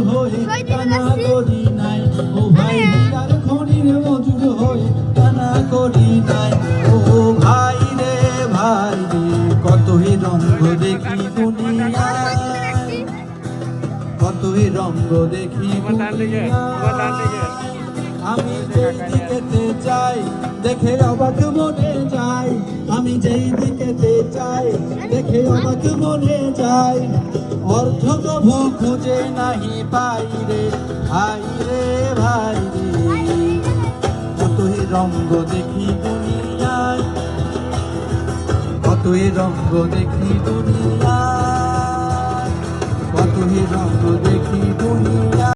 হয়ে কানা করি নাই, ও ভাই হীরার খনির মজুর হয়ে কানা করি নাই। ও ভাই রে কতই রঙ্গ দেখি দুনিয়ায়, কতই রঙ্গ দেখি দুনিয়ায়। আমি যেই দিকেতে চাই দেখে অবাক মনে যায়, আমি যেই দিকেতে চাই দেখে অবাক মনে যায়। অর্থ কভু খুঁজে নাহি পাই রে ভাই রে ভাই রে, কতই রঙ্গ দেখি দুনিয়ায়, কতই রঙ্গ দেখি দুনিয়ায়, কতই রঙ্গ দেখি দুনিয়ায়।